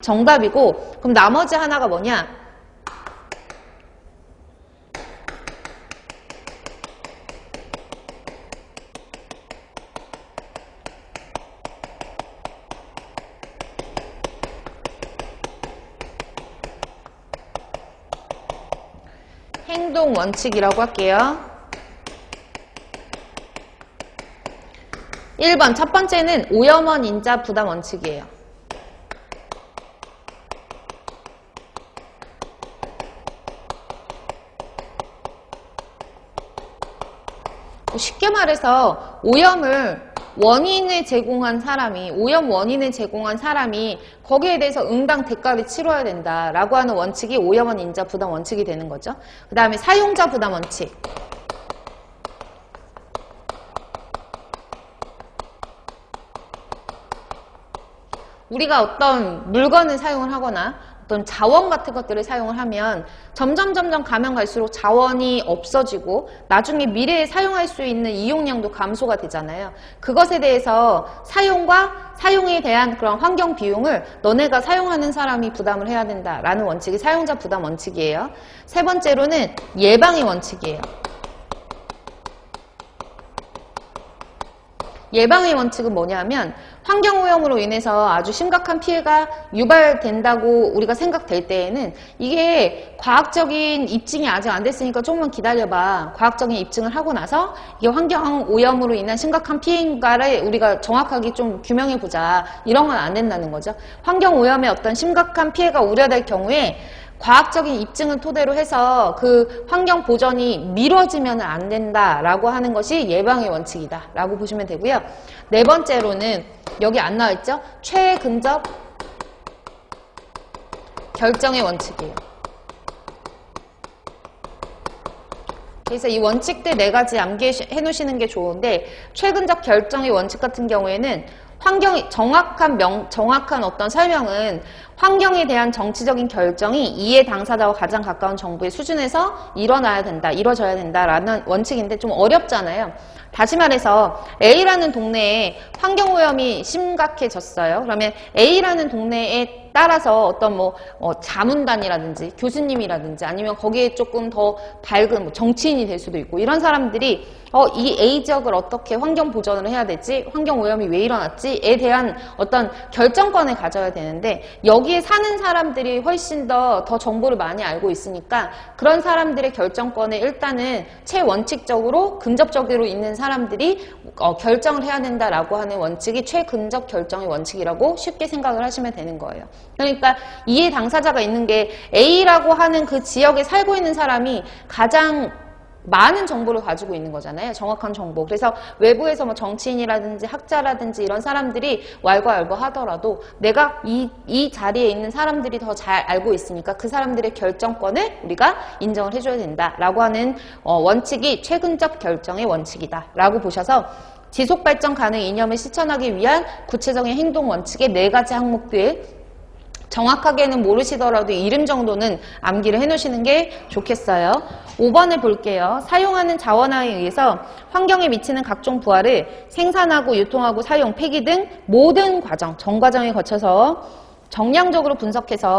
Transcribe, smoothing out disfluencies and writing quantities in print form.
정답이고, 그럼 나머지 하나가 뭐냐? 행동 원칙이라고 할게요. 1번 첫 번째는 오염원 인자 부담 원칙이에요. 쉽게 말해서 오염을 원인을 제공한 사람이, 오염 원인을 제공한 사람이 거기에 대해서 응당 대가를 치러야 된다라고 하는 원칙이 오염원 인자 부담 원칙이 되는 거죠. 그 다음에 사용자 부담 원칙. 우리가 어떤 물건을 사용을 하거나 어떤 자원 같은 것들을 사용을 하면 점점 가면 갈수록 자원이 없어지고 나중에 미래에 사용할 수 있는 이용량도 감소가 되잖아요. 그것에 대해서 사용과 사용에 대한 그런 환경 비용을 너네가 사용하는 사람이 부담을 해야 된다라는 원칙이 사용자 부담 원칙이에요. 세 번째로는 예방의 원칙이에요. 예방의 원칙은 뭐냐면 환경오염으로 인해서 아주 심각한 피해가 유발된다고 우리가 생각될 때에는 이게 과학적인 입증이 아직 안 됐으니까 조금만 기다려봐. 과학적인 입증을 하고 나서 이게 환경오염으로 인한 심각한 피해인가를 우리가 정확하게 좀 규명해보자. 이런 건 안 된다는 거죠. 환경오염의 어떤 심각한 피해가 우려될 경우에 과학적인 입증을 토대로 해서 그 환경 보전이 미뤄지면 안 된다라고 하는 것이 예방의 원칙이다라고 보시면 되고요. 네 번째로는 여기 안 나와 있죠? 최근접 결정의 원칙이에요. 그래서 이 원칙들 네 가지 암기해 놓으시는 게 좋은데 최근접 결정의 원칙 같은 경우에는 환경이 정확한 어떤 설명은 환경에 대한 정치적인 결정이 이해 당사자와 가장 가까운 정부의 수준에서 일어나야 된다, 이루어져야 된다라는 원칙인데 좀 어렵잖아요. 다시 말해서 A라는 동네에 환경오염이 심각해졌어요. 그러면 A라는 동네에 따라서 어떤 자문단이라든지 교수님이라든지 아니면 거기에 조금 더 밝은 정치인이 될 수도 있고 이런 사람들이 이 A 지역을 어떻게 환경 보전을 해야 되지? 환경오염이 왜 일어났지?에 대한 어떤 결정권을 가져야 되는데 여기에 사는 사람들이 훨씬 더 정보를 많이 알고 있으니까 그런 사람들의 결정권을 일단은 최원칙적으로 근접적으로 있는 사람들이 결정을 해야 된다라고 하는 원칙이 최근접 결정의 원칙이라고 쉽게 생각을 하시면 되는 거예요. 그러니까 이해 당사자가 있는 게 A라고 하는 그 지역에 살고 있는 사람이 가장 많은 정보를 가지고 있는 거잖아요. 정확한 정보. 그래서 외부에서 정치인이라든지 학자라든지 이런 사람들이 왈가왈부하더라도 내가 이 자리에 있는 사람들이 더 잘 알고 있으니까 그 사람들의 결정권을 우리가 인정을 해줘야 된다라고 하는 원칙이 최근접 결정의 원칙이다라고 보셔서 지속발전 가능 이념을 실천하기 위한 구체적인 행동 원칙의 네 가지 항목들 정확하게는 모르시더라도 이름 정도는 암기를 해놓으시는 게 좋겠어요. 5번을 볼게요. 사용하는 자원화에 의해서 환경에 미치는 각종 부하를 생산하고 유통하고 사용, 폐기 등 모든 과정, 전 과정에 거쳐서 정량적으로 분석해서